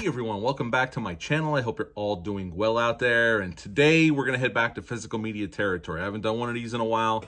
Hey everyone, welcome back to my channel. I hope you're all doing well out there. And today we're going to head back to physical media territory. I haven't done one of these in a while.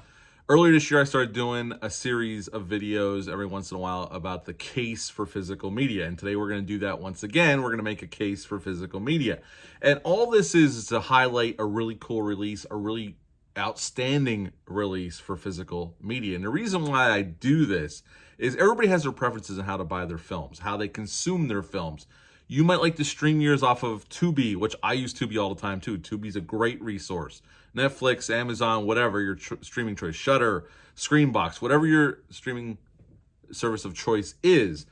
Earlier this year, I started doing a series of videos every once in a while about the case for physical media. And today we're going to do that once again. We're going to make a case for physical media. And all this is to highlight a really cool release, a really outstanding release for physical media. And the reason why I do this is everybody has their preferences on how to buy their films, how they consume their films. You might like to stream yours off of Tubi, which I use Tubi all the time too. Tubi's a great resource. Netflix, Amazon, whatever your streaming choice, Shudder, Screenbox, whatever your streaming service of choice is.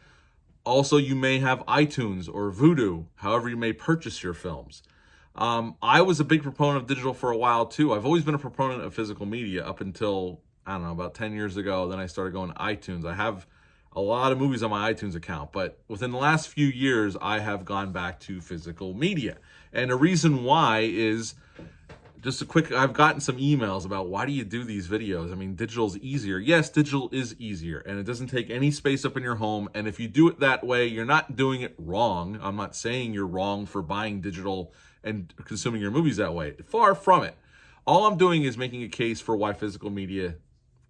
Also, you may have iTunes or Vudu, however you may purchase your films. I was a big proponent of digital for a while too. I've always been a proponent of physical media up until, I don't know, about 10 years ago. Then I started going to iTunes. I have a lot of movies on my iTunes account, but within the last few years, I have gone back to physical media. And the reason why is just a quick, I've gotten some emails about why do you do these videos? I mean, digital's easier. Yes, digital is easier, and it doesn't take any space up in your home. And if you do it that way, you're not doing it wrong. I'm not saying you're wrong for buying digital and consuming your movies that way. Far from it. All I'm doing is making a case for why physical media,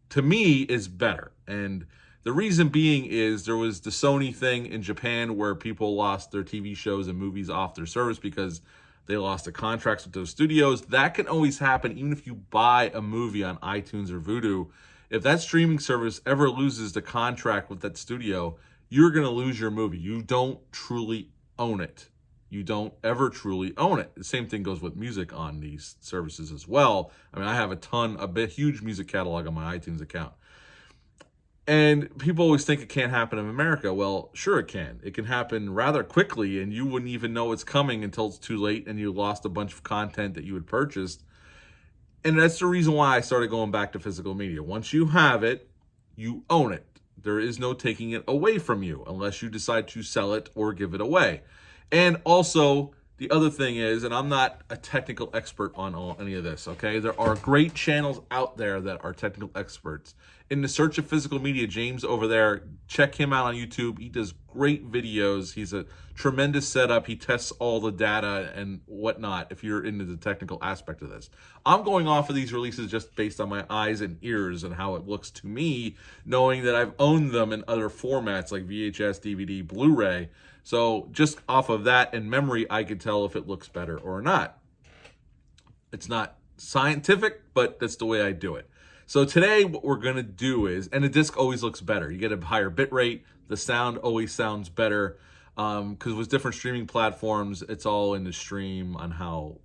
to me, is better. And the reason being is there was the Sony thing in Japan where people lost their TV shows and movies off their service because they lost the contracts with those studios. That can always happen even if you buy a movie on iTunes or Vudu. If that streaming service ever loses the contract with that studio, you're going to lose your movie. You don't truly own it. You don't ever truly own it. The same thing goes with music on these services as well. I mean, I have a huge music catalog on my iTunes account. And people always think it can't happen in America. Well, sure it can. It can happen rather quickly, and you wouldn't even know it's coming until it's too late and you lost a bunch of content that you had purchased. And that's the reason why I started going back to physical media. Once you have it, you own it. There is no taking it away from you unless you decide to sell it or give it away. And also, the other thing is, and I'm not a technical expert on any of this, okay? There are great channels out there that are technical experts. In the search of physical media, James over there, check him out on YouTube. He does great videos. He's a tremendous setup. He tests all the data and whatnot if you're into the technical aspect of this. I'm going off of these releases just based on my eyes and ears and how it looks to me, knowing that I've owned them in other formats like VHS, DVD, Blu-ray. So just off of that and memory, I could tell if it looks better or not. It's not scientific, but that's the way I do it. So today what we're going to do is, and the disc always looks better. You get a higher bit rate. The sound always sounds better because with different streaming platforms, it's all in the stream on how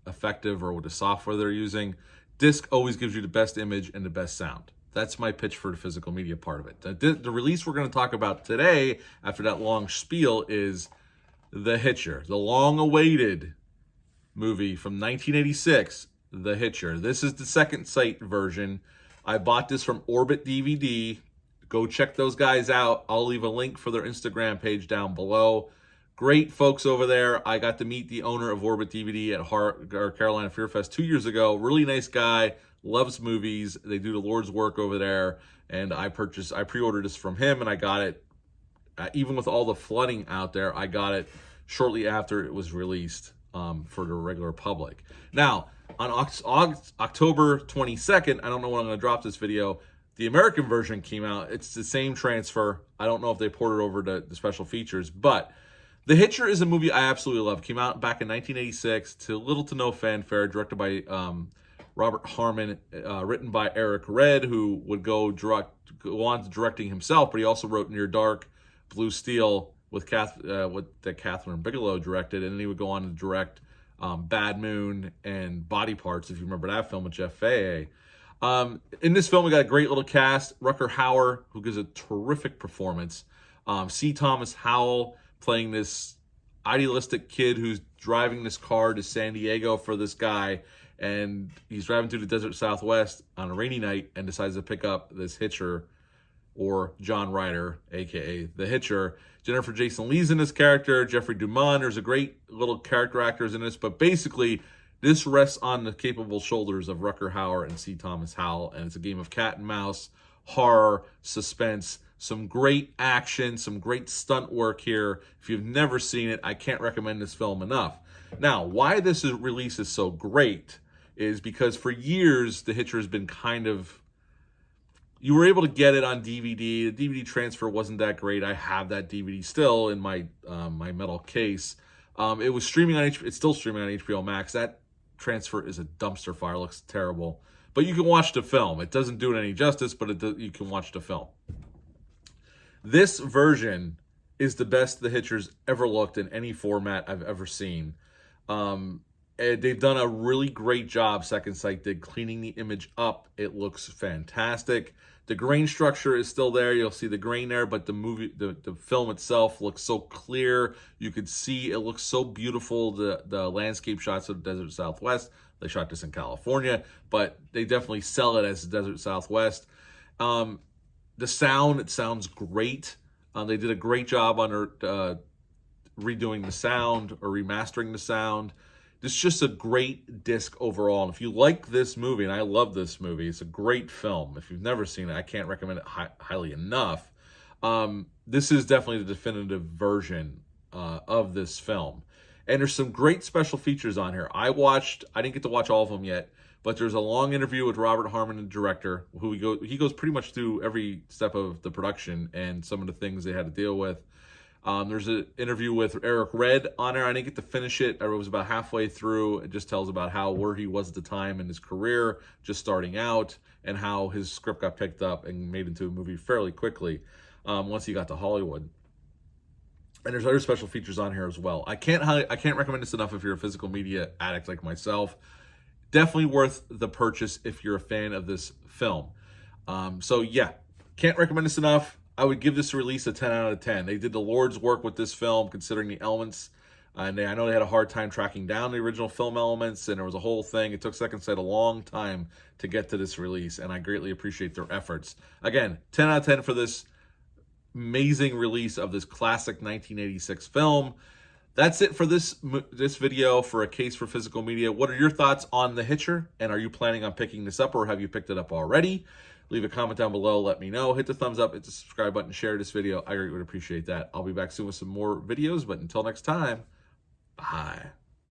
effective or what the software they're using. Disc always gives you the best image and the best sound. That's my pitch for the physical media part of it. The release we're going to talk about today, after that long spiel, is The Hitcher, the long-awaited movie from 1986, The Hitcher. This is the second sight version. I bought this from Orbit DVD. Go check those guys out. I'll leave a link for their Instagram page down below. Great folks over there. I got to meet the owner of Orbit DVD at Carolina Fear Fest 2 years ago. Really nice guy. Loves movies. They do the Lord's work over there. And I pre-ordered this from him and I got it, even with all the flooding out there, I got it shortly after it was released for the regular public. Now, on October 22nd, I don't know when I'm going to drop this video, the American version came out. It's the same transfer. I don't know if they ported over to the special features, but The Hitcher is a movie I absolutely love. Came out back in 1986 to little to no fanfare, directed by Robert Harmon, written by Eric Red, who would go on to directing himself, but he also wrote Near Dark, Blue Steel, that Catherine Bigelow directed, and then he would go on to direct Bad Moon and Body Parts, if you remember that film with Jeff Fahey. In this film, we got a great little cast. Rutger Hauer, who gives a terrific performance. C. Thomas Howell playing this idealistic kid who's driving this car to San Diego for this guy, and he's driving through the desert Southwest on a rainy night and decides to pick up this hitcher, or John Ryder, a.k.a. The Hitcher. Jennifer Jason Leigh's in this character. Jeffrey Dumont. There's a great little character actors in this, but basically this rests on the capable shoulders of Rutger Hauer and C. Thomas Howell, and it's a game of cat and mouse, horror, suspense, Some great action, some great stunt work here. If you've never seen it, I can't recommend this film enough. Now, why this release is so great is because for years, The Hitcher has been kind of, you were able to get it on DVD. The DVD transfer wasn't that great. I have that DVD still in my my metal case. It was streaming on it's still streaming on HBO Max. That transfer is a dumpster fire. It looks terrible. But you can watch the film. It doesn't do it any justice, but you can watch the film. This version is the best The Hitcher's ever looked in any format I've ever seen. They've done a really great job, Second Sight did, cleaning the image up. It looks fantastic. The grain structure is still there. You'll see the grain there, but the film itself looks so clear. You could see it looks so beautiful. The landscape shots of the Desert Southwest. They shot this in California, but they definitely sell it as the Desert Southwest. The sound, it sounds great. They did a great job on redoing the sound or remastering the sound. It's just a great disc overall. And if you like this movie, and I love this movie, it's a great film. If you've never seen it, I can't recommend it highly enough. This is definitely the definitive version of this film. And there's some great special features on here. I didn't get to watch all of them yet, but there's a long interview with Robert Harmon, the director, who he goes pretty much through every step of the production and some of the things they had to deal with. There's an interview with Eric Red on there. I didn't get to finish it. I was about halfway through. It just tells about where he was at the time in his career, just starting out, and how his script got picked up and made into a movie fairly quickly once he got to Hollywood. And there's other special features on here as well. I can't recommend this enough if you're a physical media addict like myself. Definitely worth the purchase if you're a fan of this film. So yeah, can't recommend this enough. I would give this release a 10 out of 10. They did the Lord's work with this film, considering the elements. And I know they had a hard time tracking down the original film elements, and there was a whole thing. It took Second Sight a long time to get to this release, and I greatly appreciate their efforts. Again, 10 out of 10 for this amazing release of this classic 1986 film. That's it for this video for A Case for Physical Media. What are your thoughts on The Hitcher? And are you planning on picking this up, or have you picked it up already? Leave a comment down below. Let me know. Hit the thumbs up, hit the subscribe button, share this video. I greatly would appreciate that. I'll be back soon with some more videos, but until next time, bye.